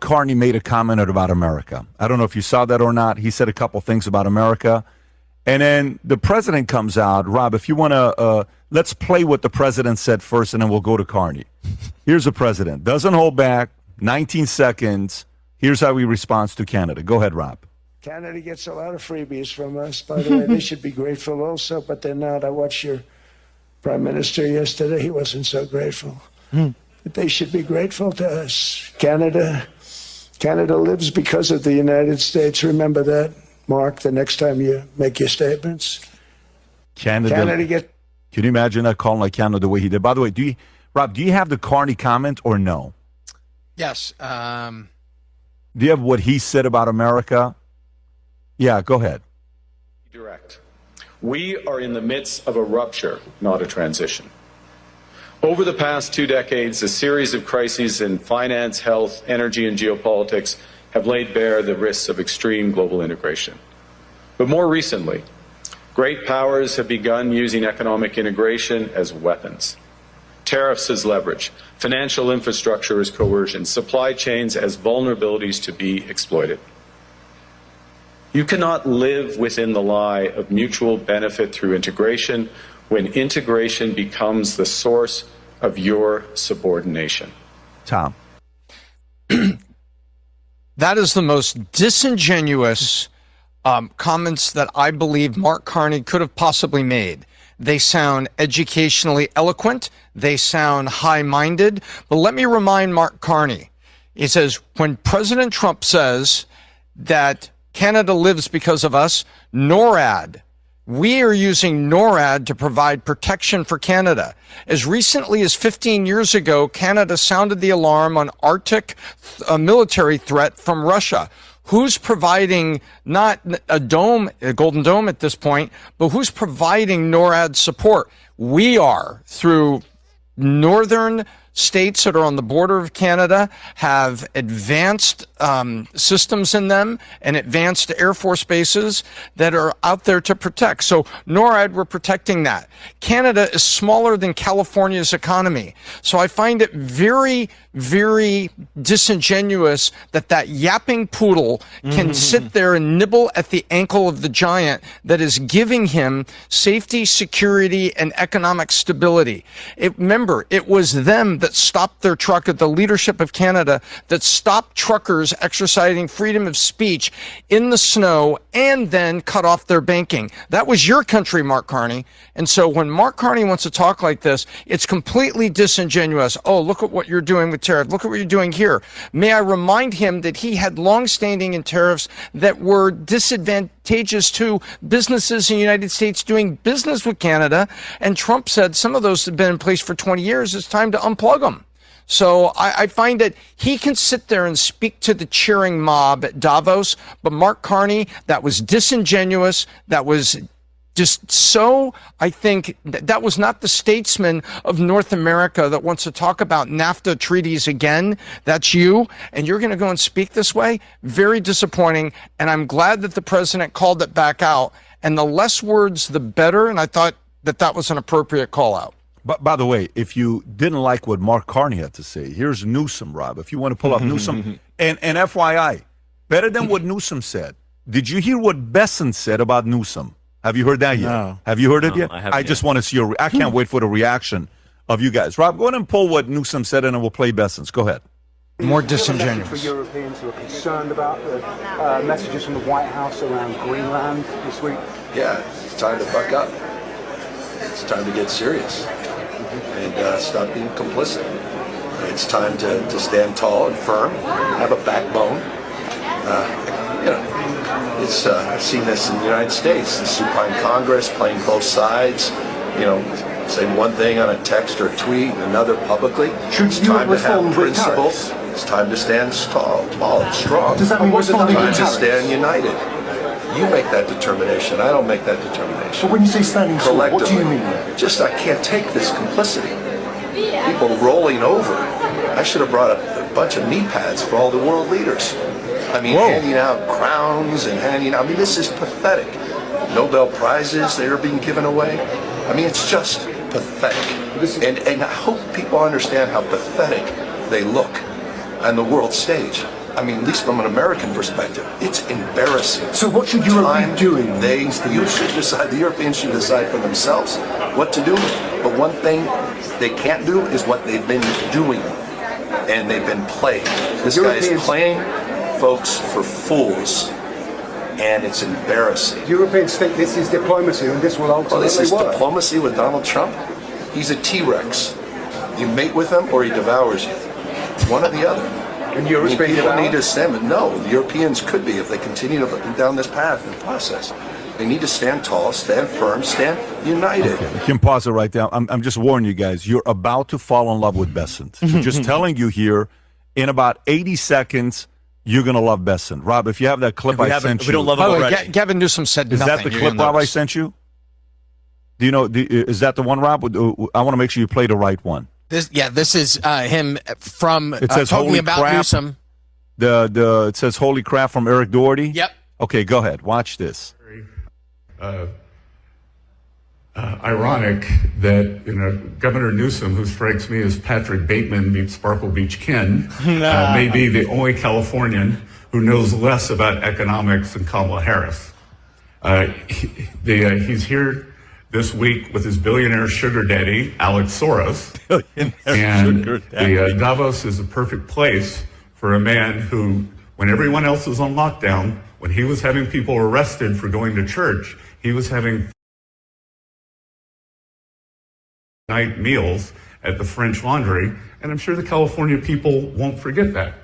Carney made a comment about America. I don't know if you saw that or not. He said a couple things about America. And then the president comes out. Rob, if you want to, let's play what the president said first, and then we'll go to Carney. Here's the president. Doesn't hold back. 19 seconds. Here's how he responds to Canada. Go ahead, Rob. Canada gets a lot of freebies from us. By the way, they should be grateful also, but they're not. I watched your prime minister yesterday. He wasn't so grateful. But they should be grateful to us. Canada lives because of the United States. Remember that, Mark, the next time you make your statements. Canada Can you imagine that calling like Canada the way he did? By the way, Rob, do you have the Carney comment or no? Yes. Do you have what he said about America? Yeah, go ahead. Direct. We are in the midst of a rupture, not a transition. Over the past 2 decades, a series of crises in finance, health, energy, and geopolitics have laid bare the risks of extreme global integration. But more recently, great powers have begun using economic integration as weapons. Tariffs as leverage, financial infrastructure as coercion, supply chains as vulnerabilities to be exploited. You cannot live within the lie of mutual benefit through integration when integration becomes the source of your subordination. Tom. That is the most disingenuous comments that I believe Mark Carney could have possibly made. They sound educationally eloquent. They sound high-minded. But let me remind Mark Carney, he says, when President Trump says that Canada lives because of us, NORAD, we are using NORAD to provide protection for Canada. As recently as 15 years ago, Canada sounded the alarm on Arctic military threat from Russia. Who's providing not a Golden Dome at this point, but who's providing NORAD support? We are, through northern states that are on the border of Canada, have advanced systems in them and advanced Air Force bases that are out there to protect. So NORAD, we're protecting that. Canada is smaller than California's economy. So I find it very, very disingenuous that yapping poodle can sit there and nibble at the ankle of the giant that is giving him safety, security, and economic stability. Remember, it was them that stopped their truck at the leadership of Canada, that stopped truckers exercising freedom of speech in the snow and then cut off their banking. That was your country, Mark Carney. And so when Mark Carney wants to talk like this, it's completely disingenuous. Oh, look at what you're doing with tariffs. Look at what you're doing here. May I remind him that he had longstanding in tariffs that were disadvantageous to businesses in the United States doing business with Canada. And Trump said some of those have been in place for 20 years. It's time to unplug them. So I find that he can sit there and speak to the cheering mob at Davos, but Mark Carney, that was disingenuous. That was just so, I think, that was not the statesman of North America that wants to talk about NAFTA treaties again. That's you, and you're going to go and speak this way? Very disappointing, and I'm glad that the president called it back out. And the less words, the better, and I thought that was an appropriate call out. But by the way, if you didn't like what Mark Carney had to say, here's Newsom, Rob. If you want to pull up Newsom, and FYI, better than what Newsom said. Did you hear what Besson said about Newsom? Have you heard that yet? No. Have you heard it yet? I just want to see I can't wait for the reaction of you guys. Rob, go ahead and pull what Newsom said, and then we'll play Besson's. Go ahead. More disingenuous. For Europeans who are concerned about the messages from the White House around Greenland this week? Yeah, it's time to buck up. It's time to get serious and stop being complicit. It's time to stand tall and firm, have a backbone. I've seen this in the United States, the supine Congress playing both sides, say one thing on a text or a tweet and another publicly. It's time to have principles. It's time to stand tall and strong. Does that mean it's time responding to stand united. You make that determination. I don't make that determination. But when you say standing tall, what do you mean? I can't take this complicity. People rolling over. I should have brought a bunch of knee pads for all the world leaders. Handing out crowns and this is pathetic. Nobel Prizes that are being given away. It's just pathetic. And I hope people understand how pathetic they look on the world stage. I mean, at least from an American perspective, it's embarrassing. So what should Europe be doing? You should decide, the Europeans should decide for themselves what to do. But one thing they can't do is what they've been doing. And they've been playing. This guy is playing folks for fools. And it's embarrassing. Europeans think this is diplomacy and this will ultimately this is work. diplomacy with Donald Trump? He's a T-Rex. You mate with him or he devours you. One or the other. And Europe's being people devoured? need to stand. No, the Europeans could be if they continue down this path and process. They need to stand tall, stand firm, stand united. Okay. You can pause it right there. I'm just warning you guys. You're about to fall in love with Bessent. Just telling you here, in about 80 seconds, you're going to love Bessent. Rob, if you have that clip I sent you. We don't love him By the way, already. Gavin Newsom said Is nothing. that the clip, Rob, I sent you? Do you know, is that the one, Rob? I want to make sure you play the right one. This is him from It says talking holy about crap. Newsom. It says holy crap from Eric Doherty. Yep. Okay, go ahead. Watch this. Ironic that Governor Newsom, who strikes me as Patrick Bateman meets Sparkle Beach Ken, may be the only Californian who knows less about economics than Kamala Harris. He's here this week with his billionaire sugar daddy, Alex Soros. Davos is a perfect place for a man who, when everyone else was on lockdown, when he was having people arrested for going to church, he was having night meals at the French Laundry, and I'm sure the California people won't forget that.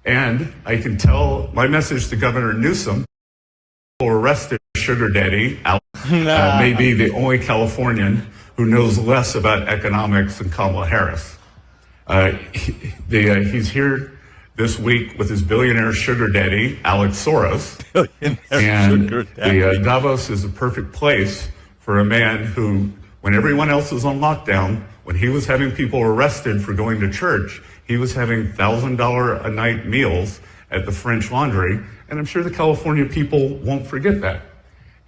And I can tell my message to Governor Newsom, arrested sugar daddy, may be the only Californian who knows less about economics than Kamala Harris. He's here this week with his billionaire sugar daddy, Alex Soros. Davos is a perfect place for a man who, when everyone else was on lockdown, when he was having people arrested for going to church, he was having $1,000 a night meals at the French Laundry, and I'm sure the California people won't forget that.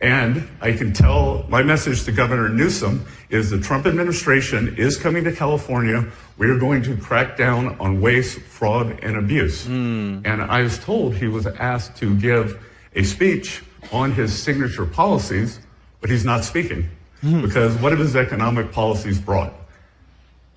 And I can tell my message to Governor Newsom is the Trump administration is coming to California. We are going to crack down on waste, fraud, and abuse. And I was told he was asked to give a speech on his signature policies, but he's not speaking. Because what have his economic policies brought?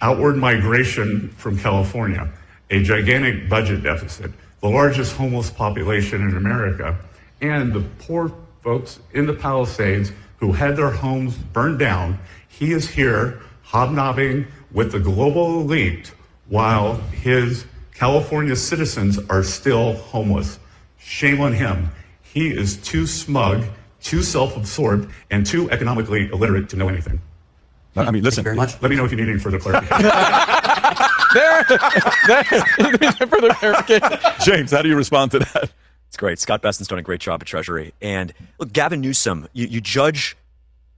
Outward migration from California, a gigantic budget deficit, the largest homeless population in America, and the poor folks in the Palisades who had their homes burned down. He is here hobnobbing with the global elite while his California citizens are still homeless. Shame on him. He is too smug, too self-absorbed, and too economically illiterate to know anything. I mean, listen. Very much. Let me know if you need any further clarification. Further clarification. James, how do you respond to that? It's great. Scott Bessent's done a great job at Treasury. And look, Gavin Newsom, you judge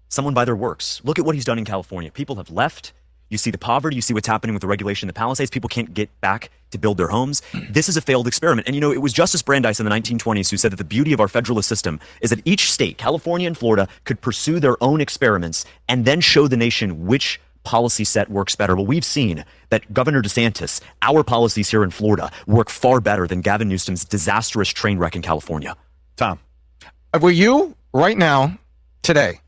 someone by their works. Look at what he's done in California. People have left. You see the poverty. You see what's happening with the regulation in the Palisades. People can't get back to build their homes. This is a failed experiment. And it was Justice Brandeis in the 1920s who said that the beauty of our federalist system is that each state, California and Florida, could pursue their own experiments and then show the nation which policy set works better. Well, we've seen that Governor DeSantis, our policies here in Florida, work far better than Gavin Newsom's disastrous train wreck in California. Tom. Will you, right now, today,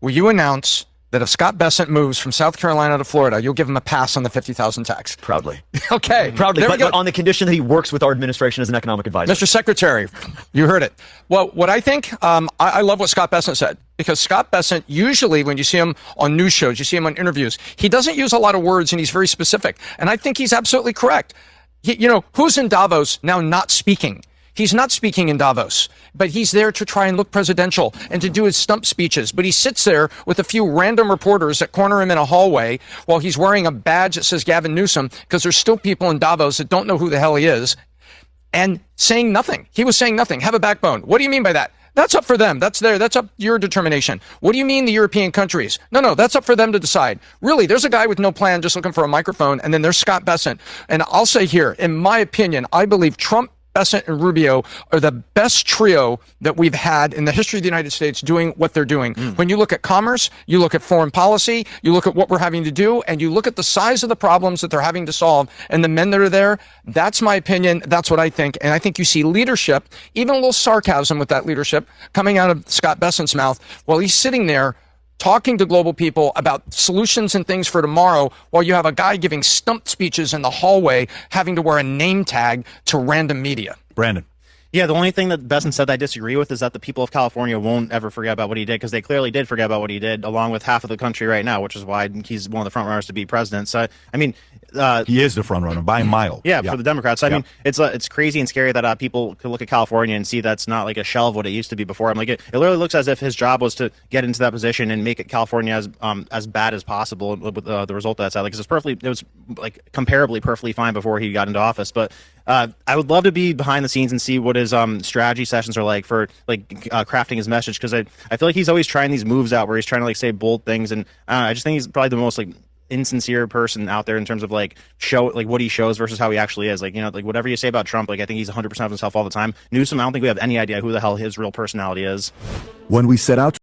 will you announce that if Scott Bessent moves from South Carolina to Florida, you'll give him a pass on the 50,000 tax? Proudly. Okay. Proudly, There we go. but on the condition that he works with our administration as an economic advisor. Mr. Secretary, you heard it. Well, what I think, I love what Scott Bessent said, because Scott Bessent, usually when you see him on news shows, you see him on interviews, he doesn't use a lot of words and he's very specific. And I think he's absolutely correct. Who's in Davos now not speaking? He's not speaking in Davos, but he's there to try and look presidential and to do his stump speeches. But he sits there with a few random reporters that corner him in a hallway while he's wearing a badge that says Gavin Newsom, because there's still people in Davos that don't know who the hell he is, and saying nothing. He was saying nothing. Have a backbone. What do you mean by that? That's up for them. That's up your determination. What do you mean the European countries? No, that's up for them to decide. Really, there's a guy with no plan just looking for a microphone, and then there's Scott Bessent. And I'll say here, in my opinion, I believe Trump Bessent and Rubio are the best trio that we've had in the history of the United States doing what they're doing. When you look at commerce, you look at foreign policy, you look at what we're having to do, and you look at the size of the problems that they're having to solve and the men that are there. That's my opinion. That's what I think. And I think you see leadership, even a little sarcasm with that leadership coming out of Scott Bessent's mouth while he's sitting there talking to global people about solutions and things for tomorrow, while you have a guy giving stump speeches in the hallway having to wear a name tag to random media. Brandon. Yeah, the only thing that Bessent said I disagree with is that the people of California won't ever forget about what he did, because they clearly did forget about what he did, along with half of the country right now, which is why he's one of the front runners to be president. So, I mean, he is the front runner by a mile. Yeah, for the Democrats. I mean, it's crazy and scary that people could look at California and see that's not like a shell of what it used to be before. I'm like, it literally looks as if his job was to get into that position and make it California as bad as possible with the result that's out. Like, it was like comparably perfectly fine before he got into office. But I would love to be behind the scenes and see what his strategy sessions are like for crafting his message, because I feel like he's always trying these moves out where he's trying to say bold things, and I just think he's probably the most insincere person out there in terms of what he shows versus how he actually is. Whatever you say about Trump, I think he's 100% of himself all the time. Newsom, I don't think we have any idea who the hell his real personality is. When we set out